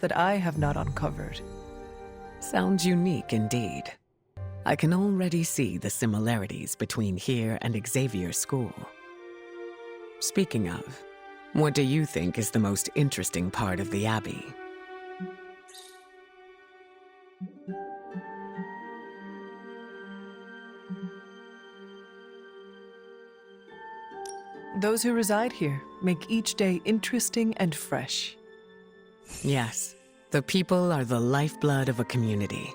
that I have not uncovered. Sounds unique indeed. I can already see the similarities between here and Xavier's school. Speaking of, what do you think is the most interesting part of the Abbey? Those who reside here make each day interesting and fresh. Yes, the people are the lifeblood of a community.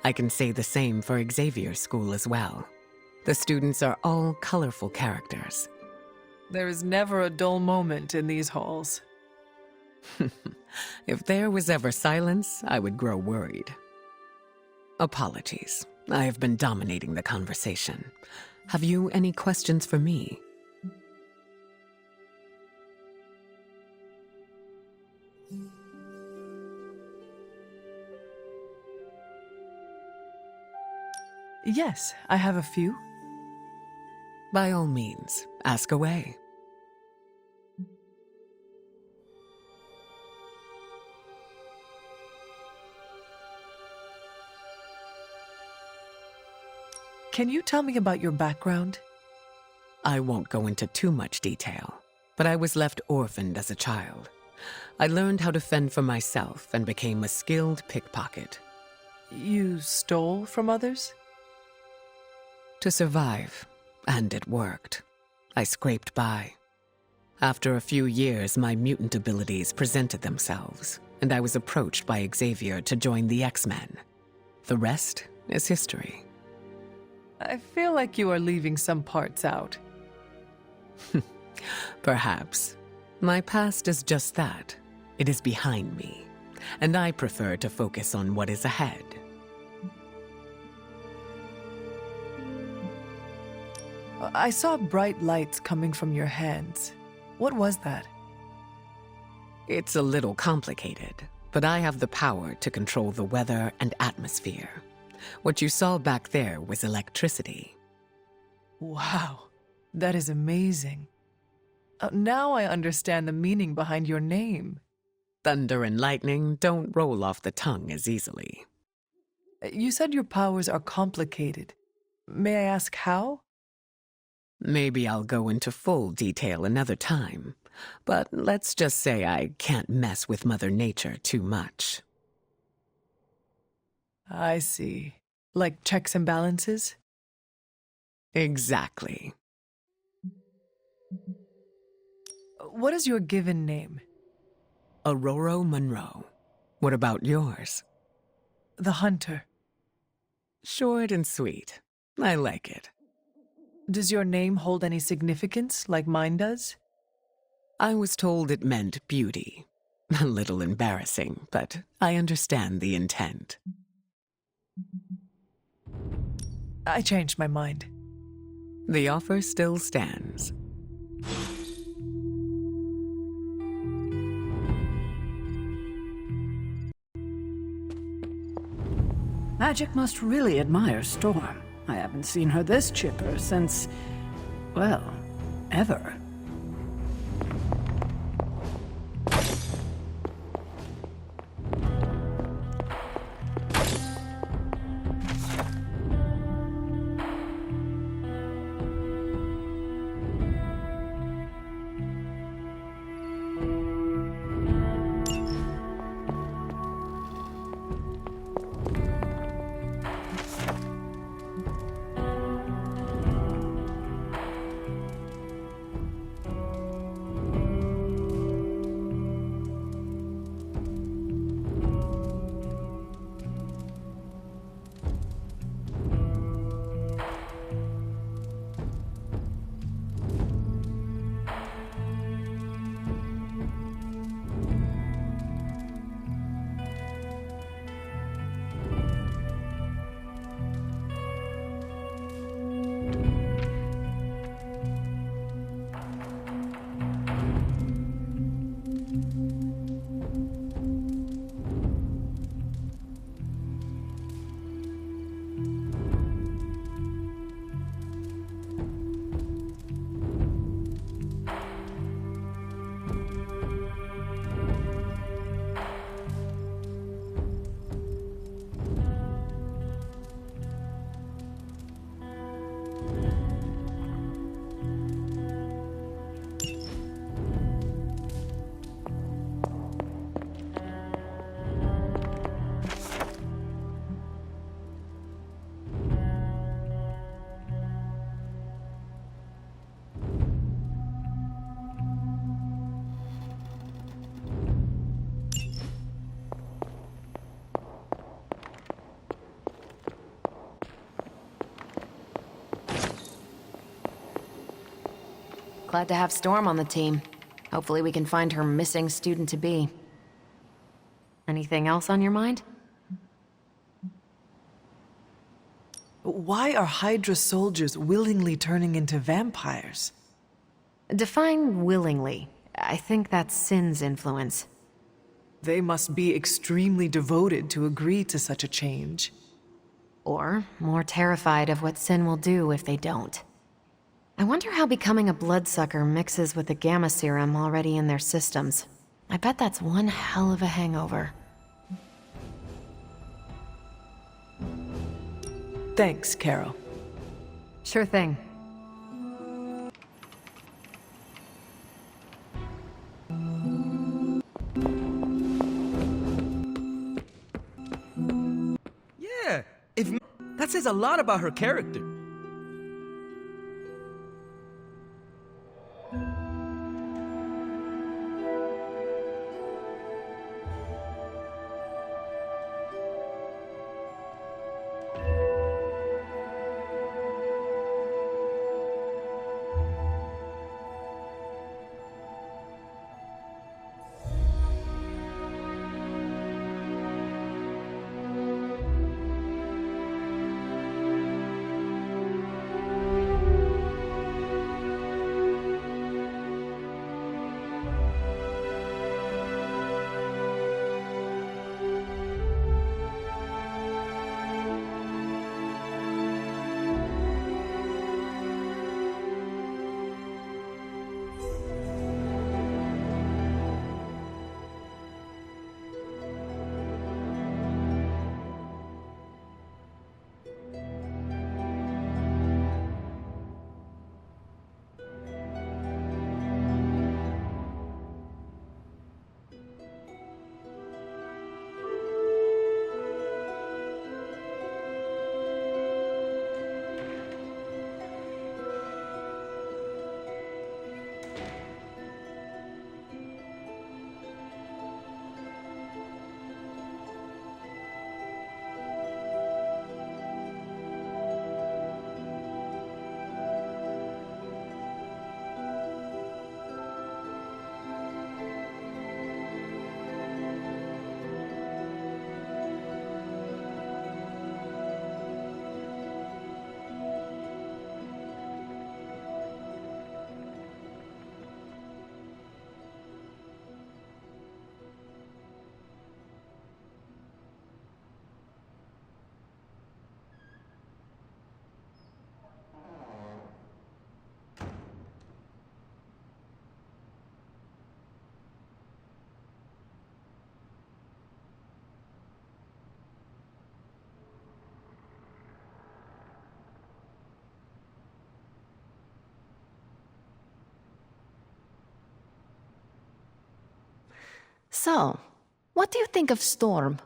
I can say the same for Xavier's school as well. The students are all colorful characters. There is never a dull moment in these halls. If there was ever silence, I would grow worried. Apologies. I have been dominating the conversation. Have you any questions for me? Yes, I have a few. By all means, ask away. Can you tell me about your background? I won't go into too much detail, but I was left orphaned as a child. I learned how to fend for myself and became a skilled pickpocket. You stole from others? To survive, and it worked. I scraped by. After a few years, my mutant abilities presented themselves, and I was approached by Xavier to join the X-Men. The rest is history. I feel like you are leaving some parts out. Perhaps. My past is just that. It is behind me, and I prefer to focus on what is ahead. I saw bright lights coming from your hands. What was that? It's a little complicated, but I have the power to control the weather and atmosphere. What you saw back there was electricity. Wow, that is amazing. Now I understand the meaning behind your name. Thunder and lightning don't roll off the tongue as easily. You said your powers are complicated. May I ask how? Maybe I'll go into full detail another time, but let's just say I can't mess with Mother Nature too much. I see. Like checks and balances? Exactly. What is your given name? Aurora Monroe. What about yours? The Hunter. Short and sweet. I like it. Does your name hold any significance, like mine does? I was told it meant beauty. A little embarrassing, but I understand the intent. I changed my mind. The offer still stands. Magic must really admire Storm. I haven't seen her this chipper since, well, ever. Glad to have Storm on the team. Hopefully we can find her missing student-to-be. Anything else on your mind? Why are Hydra soldiers willingly turning into vampires? Define willingly. I think that's Sin's influence. They must be extremely devoted to agree to such a change. Or more terrified of what Sin will do if they don't. I wonder how becoming a bloodsucker mixes with the gamma serum already in their systems. I bet that's one hell of a hangover. Thanks, Carol. Sure thing. Yeah, that says a lot about her character. So, what do you think of Storm?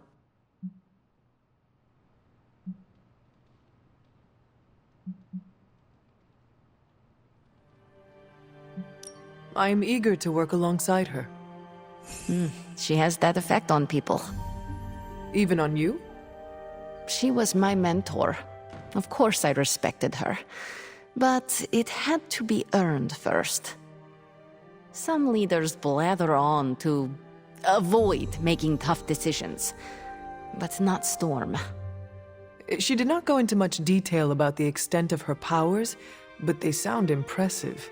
I'm eager to work alongside her. She has that effect on people. Even on you? She was my mentor. Of course I respected her. But it had to be earned first. Some leaders blather on to avoid making tough decisions. But not Storm. She did not go into much detail about the extent of her powers, but they sound impressive.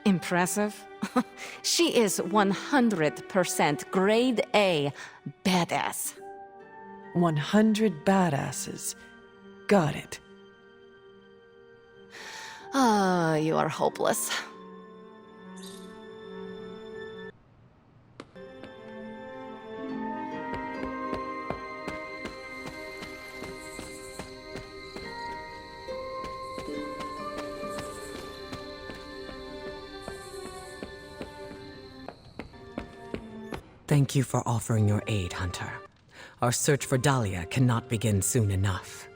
Impressive? She is 100% grade A badass. 100 badasses. Got it. Ah, you are hopeless. Thank you for offering your aid, Hunter. Our search for Dahlia cannot begin soon enough.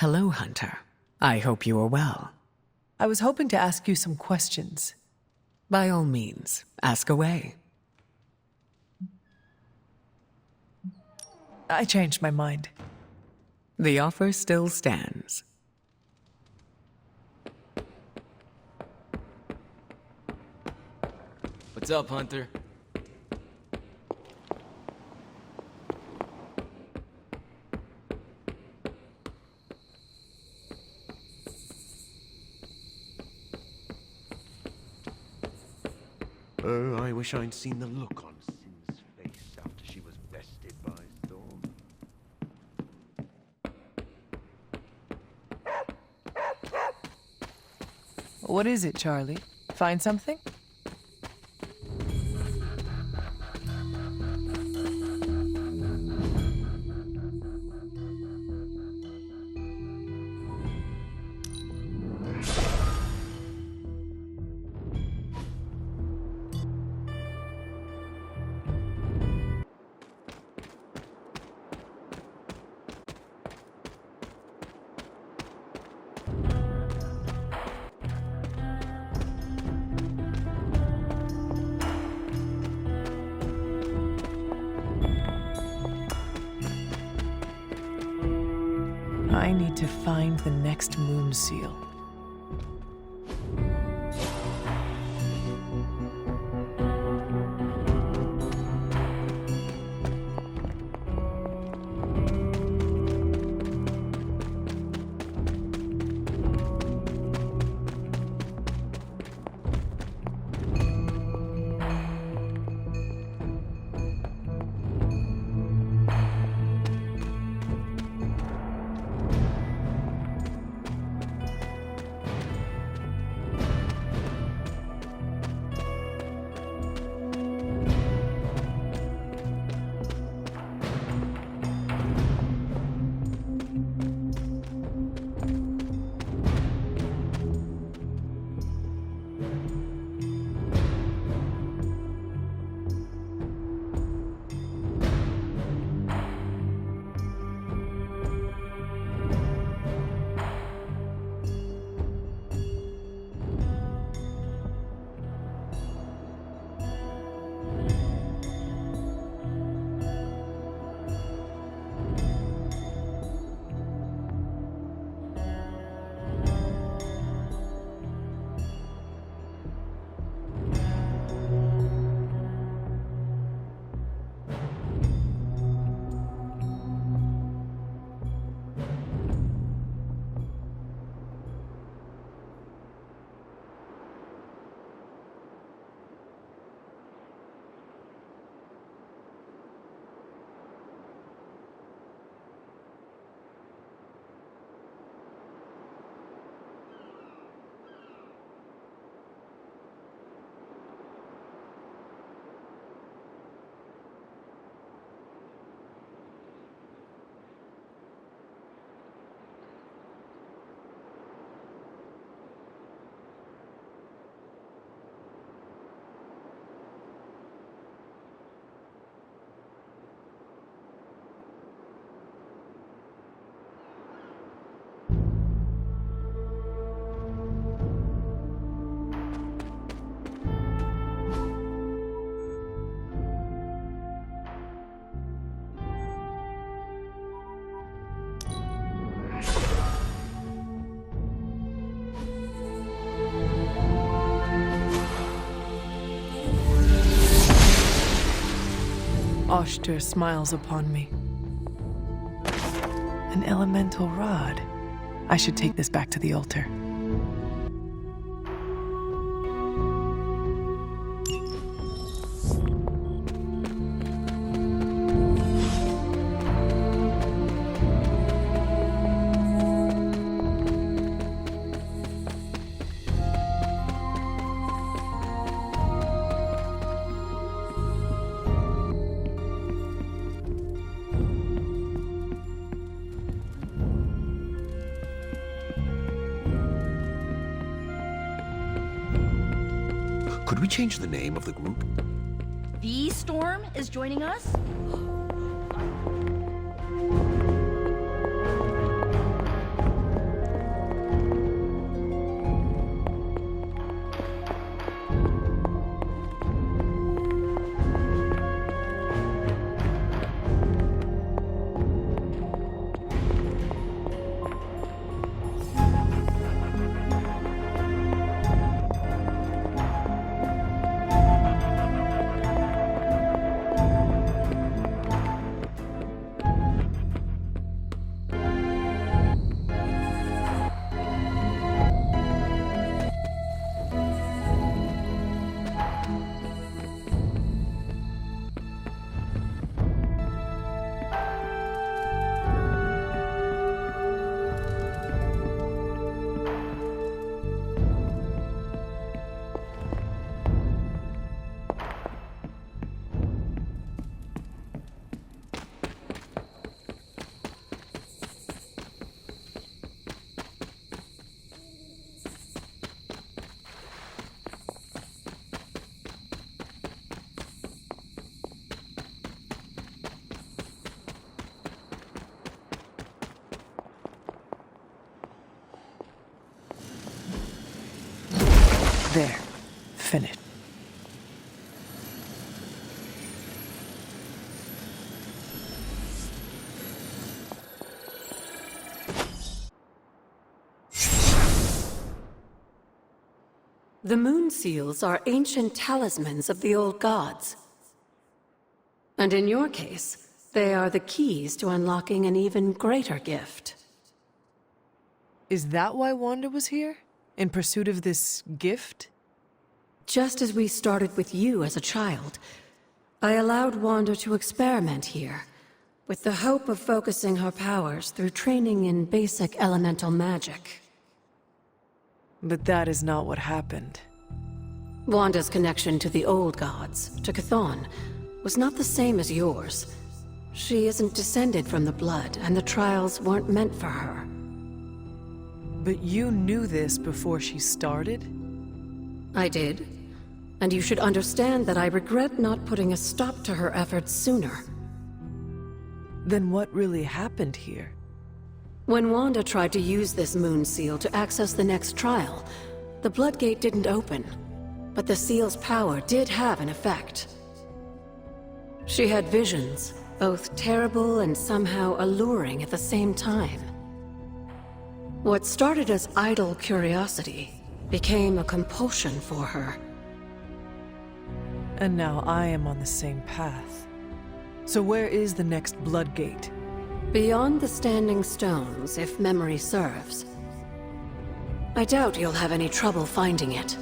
Hello, Hunter. I hope you are well. I was hoping to ask you some questions. By all means, ask away. I changed my mind. The offer still stands. What's up, Hunter? Oh, I wish I'd seen the look on Sin's face after she was bested by Storm. What is it, Charlie? Find something? I need to find the next moon seal. Oshter smiles upon me. An elemental rod. I should take this back to the altar. Could we change the name of the group? The Storm is joining us? There. Finished. The moon seals are ancient talismans of the old gods. And in your case, they are the keys to unlocking an even greater gift. Is that why Wanda was here? In pursuit of this gift? Just as we started with you as a child, I allowed Wanda to experiment here, with the hope of focusing her powers through training in basic elemental magic. But that is not what happened. Wanda's connection to the old gods, to Chthon, was not the same as yours. She isn't descended from the blood, and the trials weren't meant for her. But you knew this before she started? I did. And you should understand that I regret not putting a stop to her efforts sooner. Then what really happened here? When Wanda tried to use this moon seal to access the next trial, the Bloodgate didn't open. But the seal's power did have an effect. She had visions, both terrible and somehow alluring at the same time. What started as idle curiosity became a compulsion for her. And now I am on the same path. So where is the next Bloodgate? Beyond the Standing Stones, if memory serves. I doubt you'll have any trouble finding it.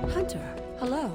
Hunter, hello.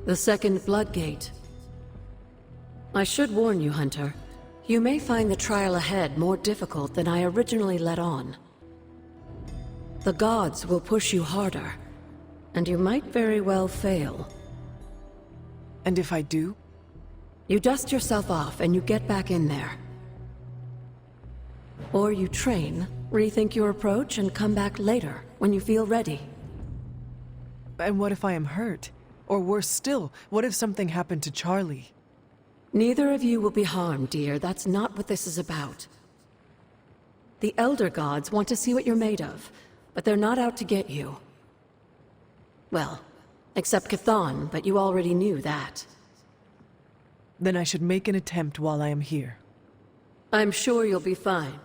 The second Bloodgate. I should warn you, Hunter. You may find the trial ahead more difficult than I originally let on. The gods will push you harder, and you might very well fail. And if I do? You dust yourself off and you get back in there. Or you train, rethink your approach, and come back later, when you feel ready. And what if I am hurt? Or worse still, what if something happened to Charlie? Neither of you will be harmed, dear. That's not what this is about. The Elder Gods want to see what you're made of, but they're not out to get you. Well, except Cathan, but you already knew that. Then I should make an attempt while I am here. I'm sure you'll be fine.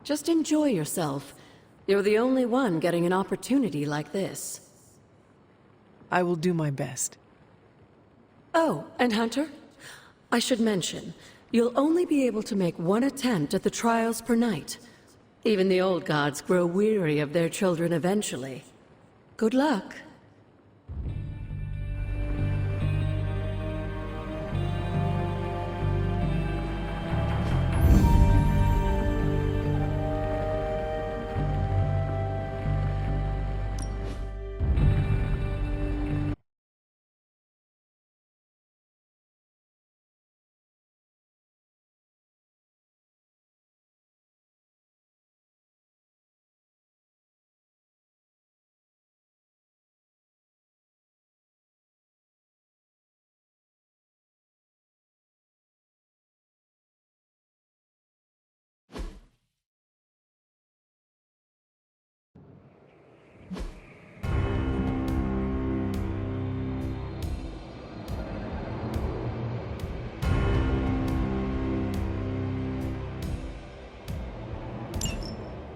Just enjoy yourself. You're the only one getting an opportunity like this. I will do my best. Oh, and Hunter? I should mention, you'll only be able to make one attempt at the trials per night. Even the old gods grow weary of their children eventually. Good luck.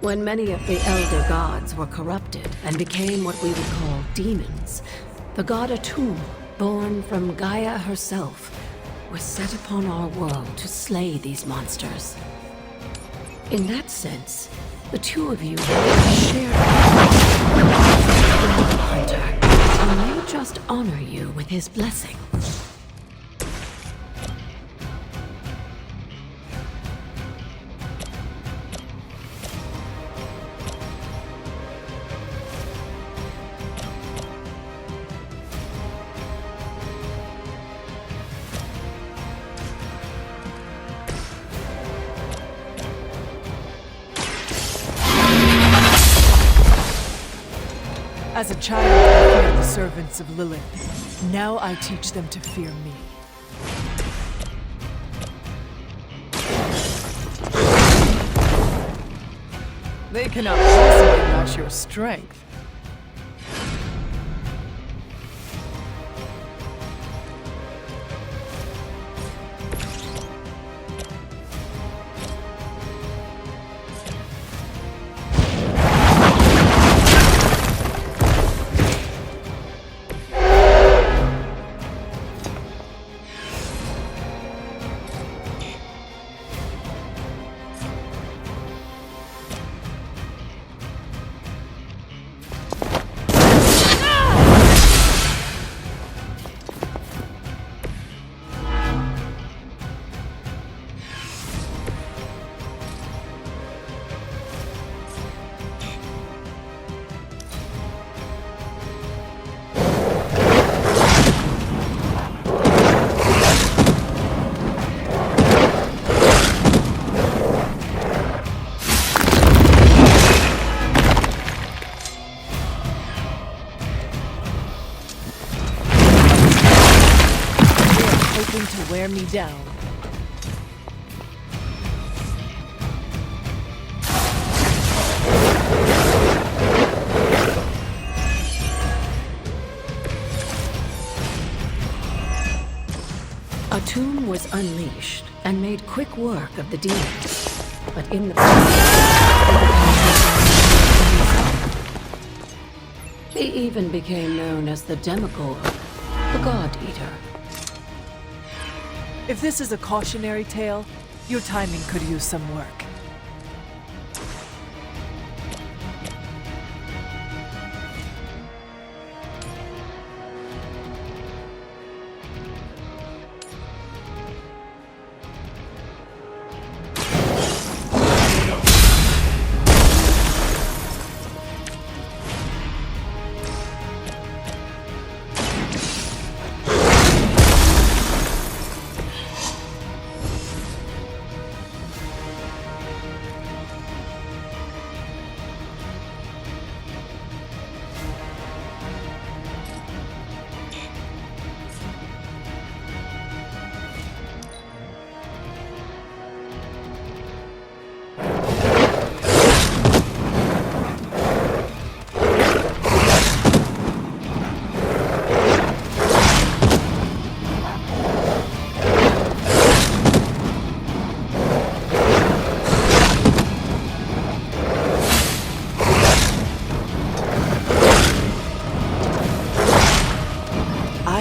When many of the Elder Gods were corrupted and became what we would call demons, the god Atum, born from Gaia herself, was set upon our world to slay these monsters. In that sense, the two of you share Hunter, and may just honor you with his blessing. As a child, I feared the servants of Lilith. Now I teach them to fear me. They cannot possibly match your strength. To wear me down. Atum was unleashed and made quick work of the demons, but in the he even became known as the Demigorg, the God Eater. If this is a cautionary tale, your timing could use some work.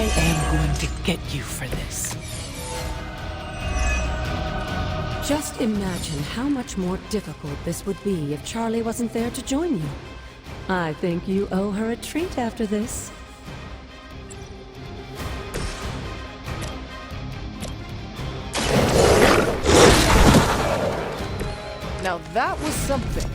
I am going to get you for this. Just imagine how much more difficult this would be if Charlie wasn't there to join you. I think you owe her a treat after this. Now that was something.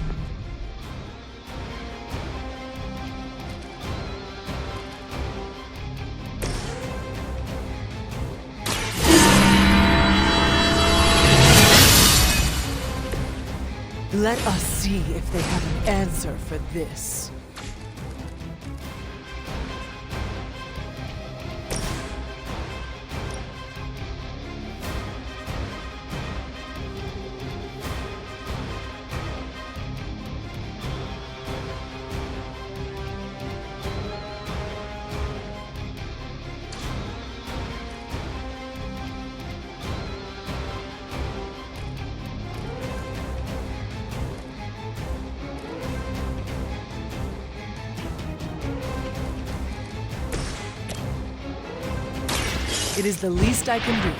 Let us see if they have an answer for this. It is the least I can do.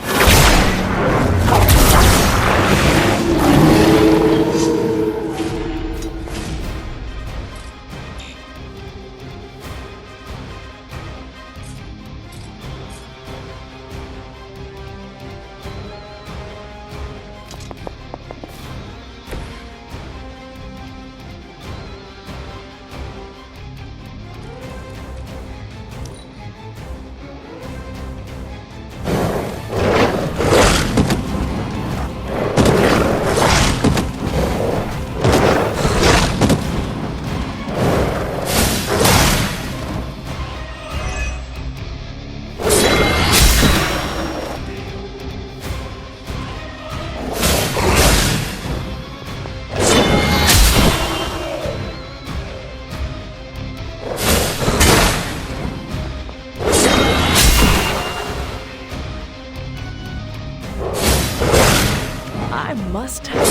I must have.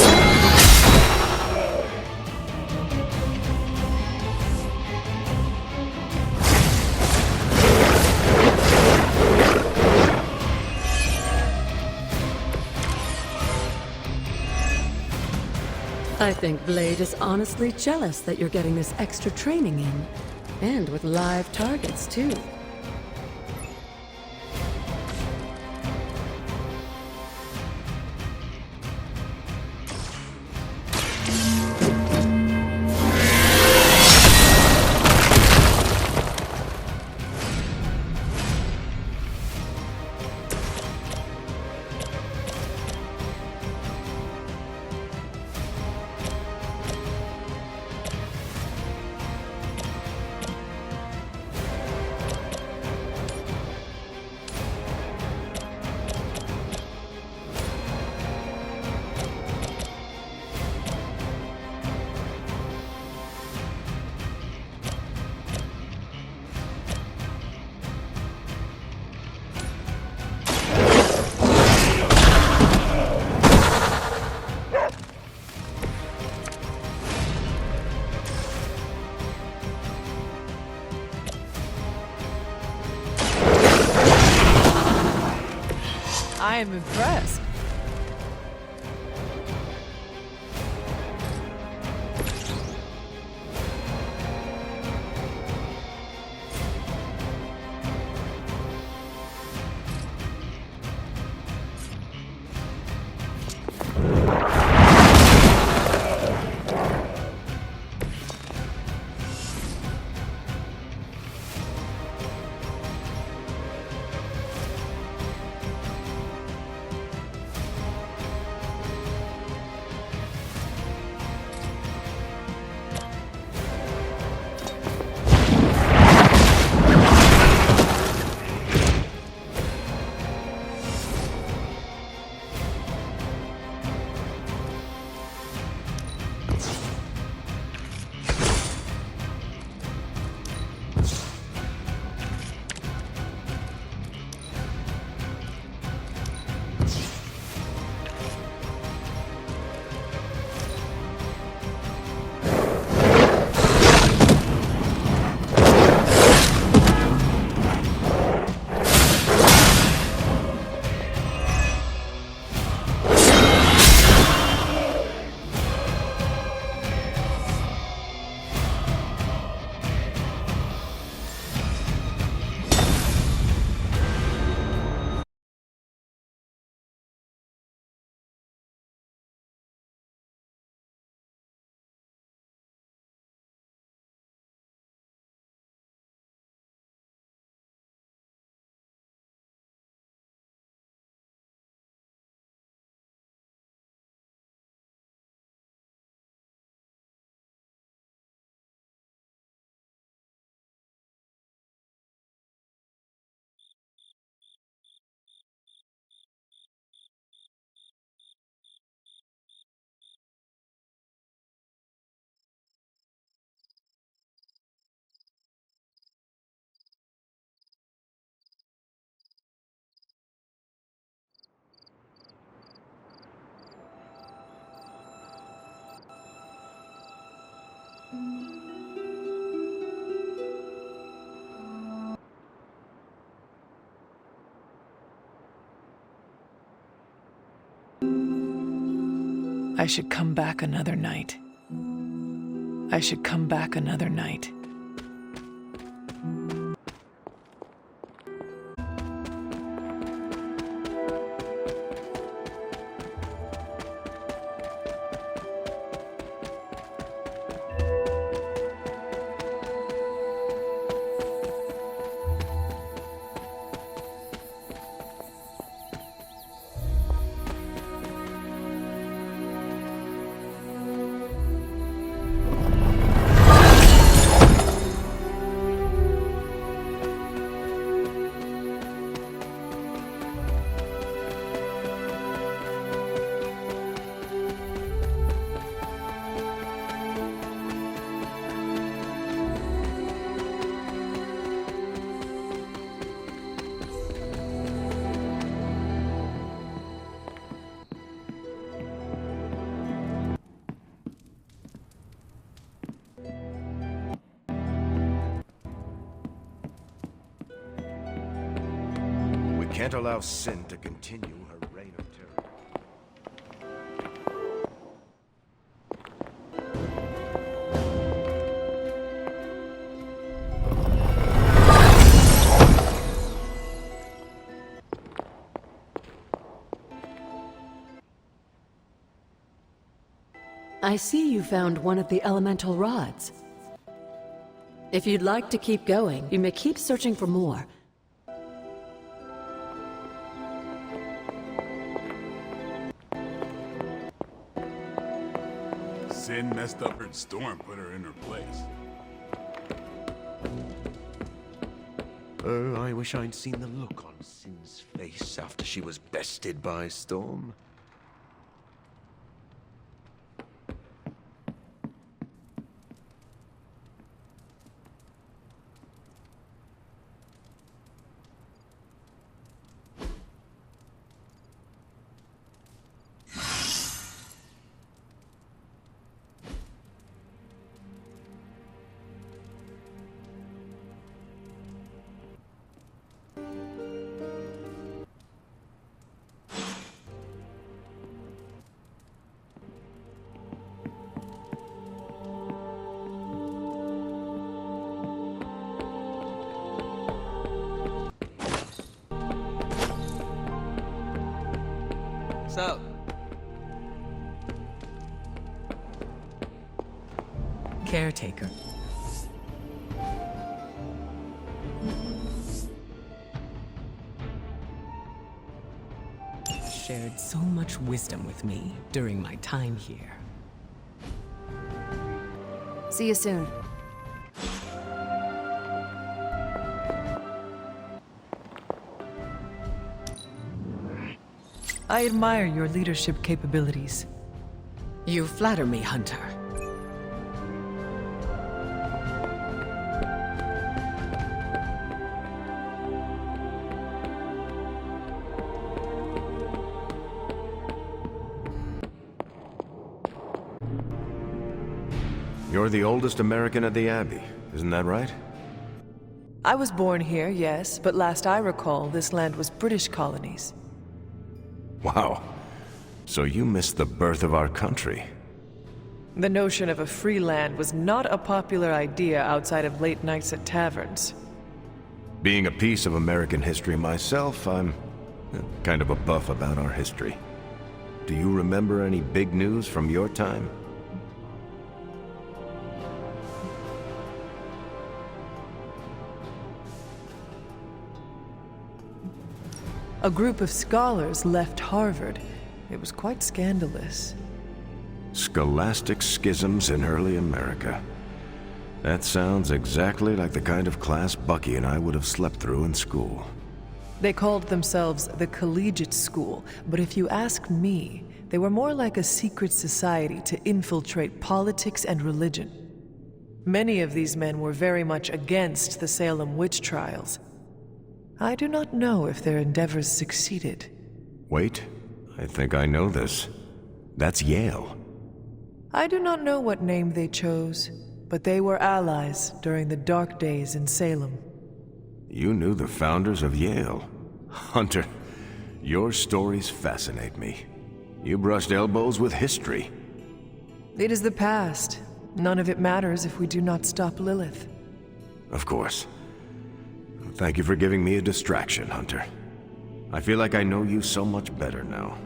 I think Blade is honestly jealous that you're getting this extra training in. And with live targets, too. I am impressed. I should come back another night. I should come back another night. We can't allow Sin to continue her reign of terror. I see you found one of the elemental rods. If you'd like to keep going, you may keep searching for more. Sin messed up her storm, put her in her place. Oh, I wish I'd seen the look on Sin's face after she was bested by Storm. What's up? Caretaker. Shared so much wisdom with me during my time here. See you soon. I admire your leadership capabilities. You flatter me, Hunter. You're the oldest American at the Abbey, isn't that right? I was born here, yes, but last I recall, this land was British colonies. Wow. So you missed the birth of our country. The notion of a free land was not a popular idea outside of late nights at taverns. Being a piece of American history myself, I'm kind of a buff about our history. Do you remember any big news from your time? A group of scholars left Harvard. It was quite scandalous. Scholastic schisms in early America. That sounds exactly like the kind of class Bucky and I would have slept through in school. They called themselves the Collegiate School, but if you ask me, they were more like a secret society to infiltrate politics and religion. Many of these men were very much against the Salem witch trials. I do not know if their endeavors succeeded. Wait, I think I know this. That's Yale. I do not know what name they chose, but they were allies during the dark days in Salem. You knew the founders of Yale. Hunter, your stories fascinate me. You brushed elbows with history. It is the past. None of it matters if we do not stop Lilith. Of course. Thank you for giving me a distraction, Hunter. I feel like I know you so much better now.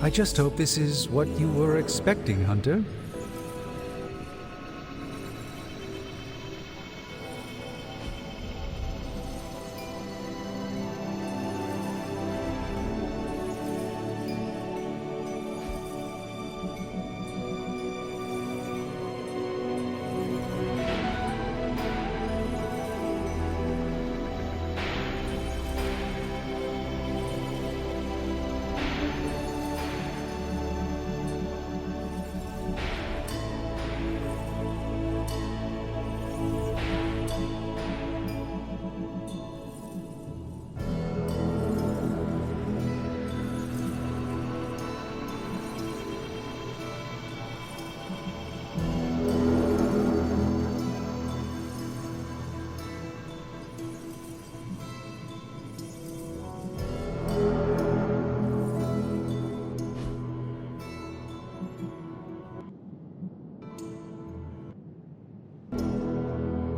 I just hope this is what you were expecting, Hunter.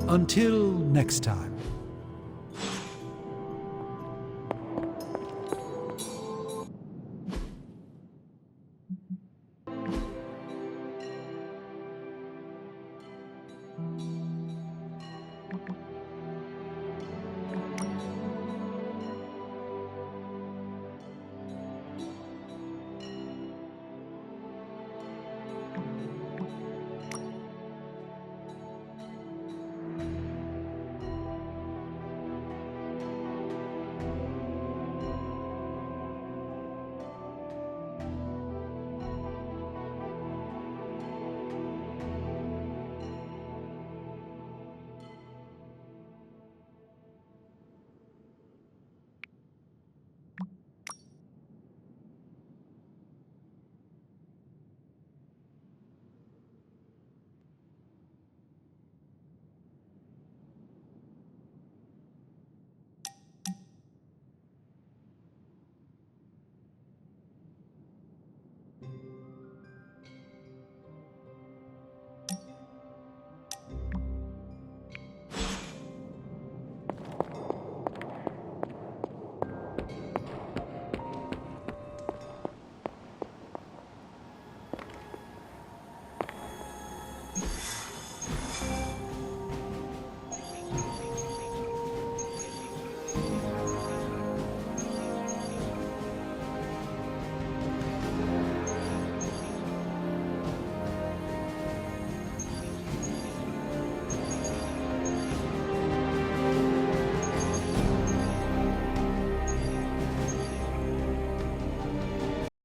Until next time.